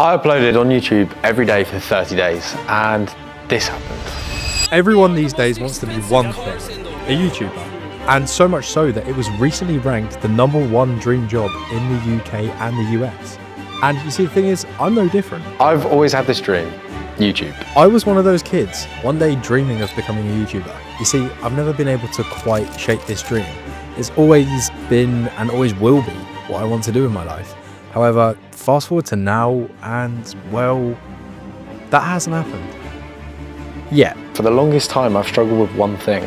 I uploaded on YouTube every day for 30 days, and this happened. Everyone these days wants to be one thing, a YouTuber. And so much so that it was recently ranked the #1 dream job in the UK and the US. And you see, the thing is, I'm no different. I've always had this dream, YouTube. I was one of those kids, one day dreaming of becoming a YouTuber. You see, I've never been able to quite shape this dream. It's always been and always will be what I want to do in my life. However, fast forward to now and, well, that hasn't happened. Yet. For the longest time, I've struggled with one thing: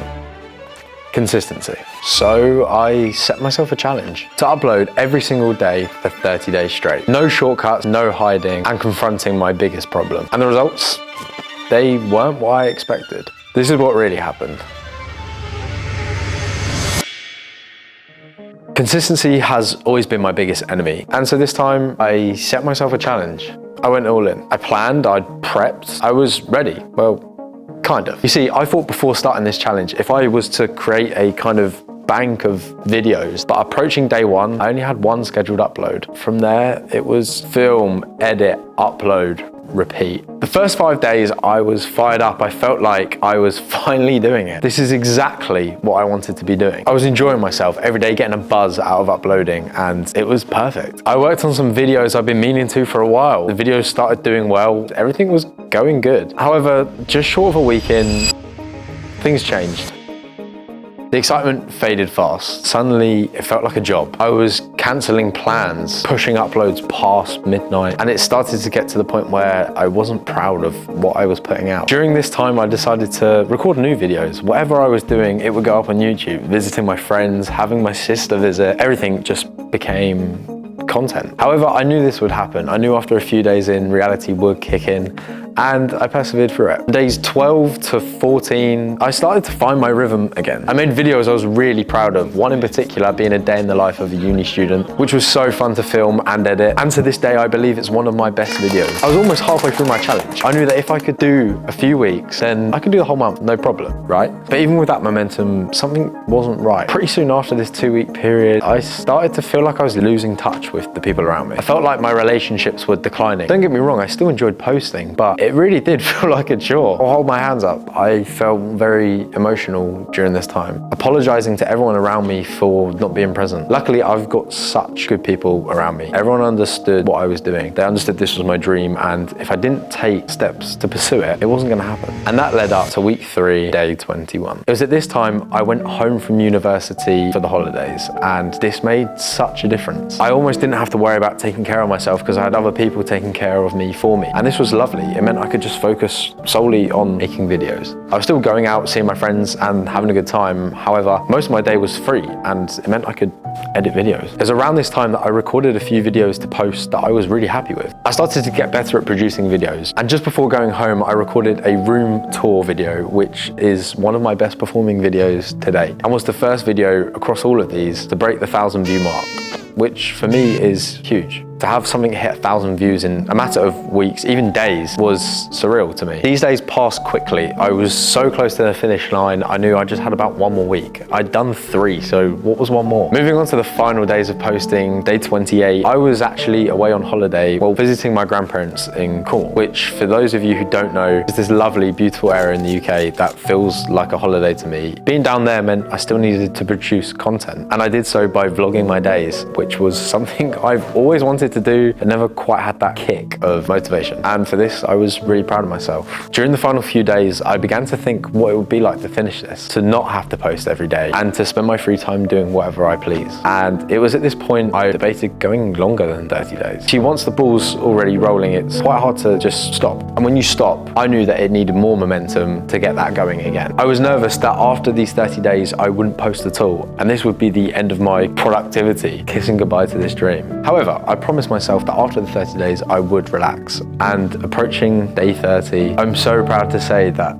consistency. So I set myself a challenge to upload every single day for 30 days straight. No shortcuts, no hiding, and confronting my biggest problem. And the results, they weren't what I expected. This is what really happened. Consistency has always been my biggest enemy. And so this time I set myself a challenge. I went all in. I planned, I prepped, I was ready. Well, kind of. You see, I thought before starting this challenge, if I was to create a kind of bank of videos, but approaching day one, I only had one scheduled upload. From there, it was film, edit, upload, repeat. The first 5 days, I was fired up. I felt like I was finally doing it. This is exactly what I wanted to be doing. I was enjoying myself every day, getting a buzz out of uploading, and it was perfect. I worked on some videos I've been meaning to for a while. The videos started doing well. Everything was going good. However, just short of a week in, things changed. The excitement faded fast. Suddenly, it felt like a job. I was cancelling plans, pushing uploads past midnight, and it started to get to the point where I wasn't proud of what I was putting out. During this time, I decided to record new videos. Whatever I was doing, it would go up on YouTube. Visiting my friends, having my sister visit, everything just became content. However, I knew this would happen. I knew after a few days in, reality would kick in, and I persevered through it. Days 12 to 14, I started to find my rhythm again. I made videos I was really proud of, one in particular being a day in the life of a uni student, which was so fun to film and edit. And to this day, I believe it's one of my best videos. I was almost halfway through my challenge. I knew that if I could do a few weeks, then I could do the whole month, no problem, right? But even with that momentum, something wasn't right. Pretty soon after this 2-week period, I started to feel like I was losing touch with the people around me. I felt like my relationships were declining. Don't get me wrong, I still enjoyed posting, but it really did feel like a chore. I'll hold my hands up. I felt very emotional during this time, apologizing to everyone around me for not being present. Luckily, I've got such good people around me. Everyone understood what I was doing. They understood this was my dream, and if I didn't take steps to pursue it, it wasn't gonna happen. And that led up to week 3, day 21. It was at this time I went home from university for the holidays, and this made such a difference. I almost didn't have to worry about taking care of myself because I had other people taking care of me for me. And this was lovely. It meant I could just focus solely on making videos. I was still going out, seeing my friends and having a good time. However, most of my day was free, and it meant I could edit videos. It was around this time that I recorded a few videos to post that I was really happy with. I started to get better at producing videos, and just before going home, I recorded a room tour video, which is one of my best performing videos to date, and was the first video across all of these to break the 1,000 view mark, which for me is huge. To have something hit 1,000 views in a matter of weeks, even days, was surreal to me. These days passed quickly. I was so close to the finish line, I knew I just had about one more week. I'd done 3, so what was one more? Moving on to the final days of posting, day 28, I was actually away on holiday while visiting my grandparents in Cornwall, which for those of you who don't know, is this lovely, beautiful area in the UK that feels like a holiday to me. Being down there meant I still needed to produce content, and I did so by vlogging my days, which was something I've always wanted to do and never quite had that kick of motivation. And for this, I was really proud of myself. During the final few days, I began to think what it would be like to finish this, to not have to post every day and to spend my free time doing whatever I please. And it was at this point I debated going longer than 30 days. See, once the ball's already rolling, it's quite hard to just stop. And when you stop, I knew that it needed more momentum to get that going again. I was nervous that after these 30 days, I wouldn't post at all, and this would be the end of my productivity, kissing goodbye to this dream. However, I promised myself that after the 30 days I would relax, and approaching day 30, I'm so proud to say that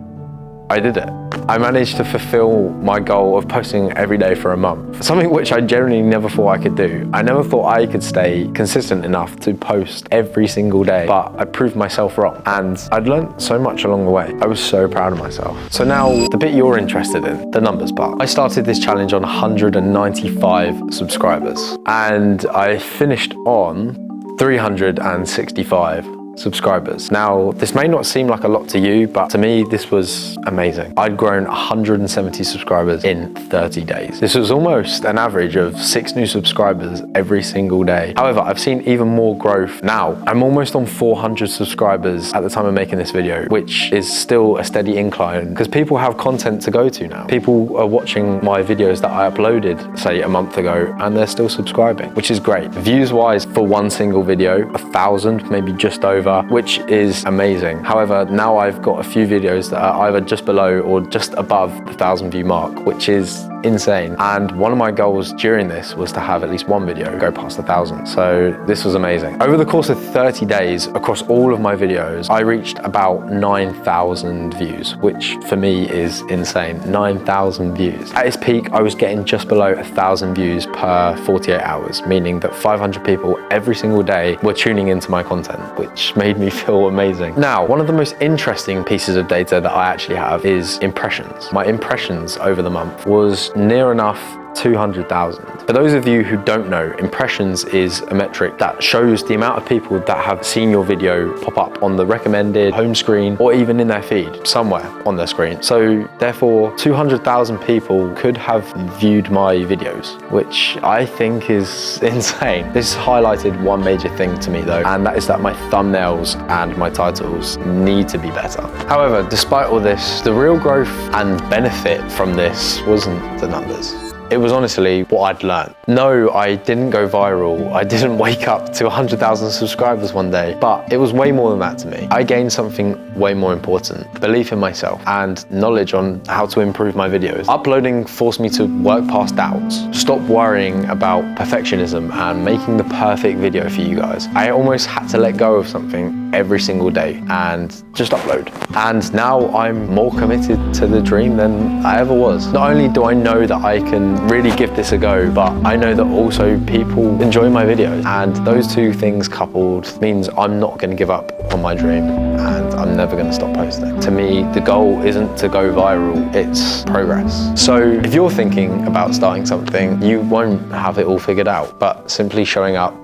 I did it. I managed to fulfill my goal of posting every day for a month, something which I generally never thought I could do. I never thought I could stay consistent enough to post every single day, but I proved myself wrong, and I'd learned so much along the way. I was so proud of myself. So now, the bit you're interested in, the numbers part. I started this challenge on 195 subscribers, and I finished on 365. subscribers. Now, this may not seem like a lot to you, but to me, this was amazing. I'd grown 170 subscribers in 30 days. This was almost an average of 6 new subscribers every single day. However, I've seen even more growth now. I'm almost on 400 subscribers at the time of making this video, which is still a steady incline because people have content to go to now. People are watching my videos that I uploaded, say, a month ago, and they're still subscribing, which is great. Views-wise, for one single video, 1,000, maybe just over, which is amazing. However, now I've got a few videos that are either just below or just above the 1,000 view mark, which is insane. And one of my goals during this was to have at least one video go past 1,000. So this was amazing. Over the course of 30 days, across all of my videos, I reached about 9,000 views, which for me is insane. 9,000 views. At its peak, I was getting just below 1,000 views per 48 hours, meaning that 500 people every single day were tuning into my content, which made me feel amazing. Now, one of the most interesting pieces of data that I actually have is impressions. My impressions over the month was near enough 200,000. For those of you who don't know, impressions is a metric that shows the amount of people that have seen your video pop up on the recommended home screen or even in their feed, somewhere on their screen. So therefore, 200,000 people could have viewed my videos, which I think is insane. This highlighted one major thing to me though, and that is that my thumbnails and my titles need to be better. However, despite all this, the real growth and benefit from this wasn't the numbers. It was honestly what I'd learned. No, I didn't go viral. I didn't wake up to 100,000 subscribers one day, but it was way more than that to me. I gained something way more important, belief in myself and knowledge on how to improve my videos. Uploading forced me to work past doubts, stop worrying about perfectionism and making the perfect video for you guys. I almost had to let go of something every single day and just upload. And now I'm more committed to the dream than I ever was. Not only do I know that I can really give this a go, but I know that also people enjoy my videos, and those two things coupled means I'm not going to give up on my dream and I'm never going to stop posting. To me, the goal isn't to go viral, it's progress. So if you're thinking about starting something, you won't have it all figured out, but simply showing up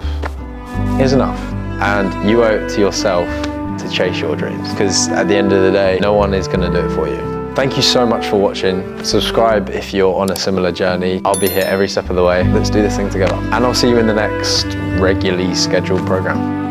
is enough. And you owe it to yourself to chase your dreams, because at the end of the day, no one is going to do it for you. Thank you so much for watching. Subscribe if you're on a similar journey. I'll be here every step of the way. Let's do this thing together. And I'll see you in the next regularly scheduled program.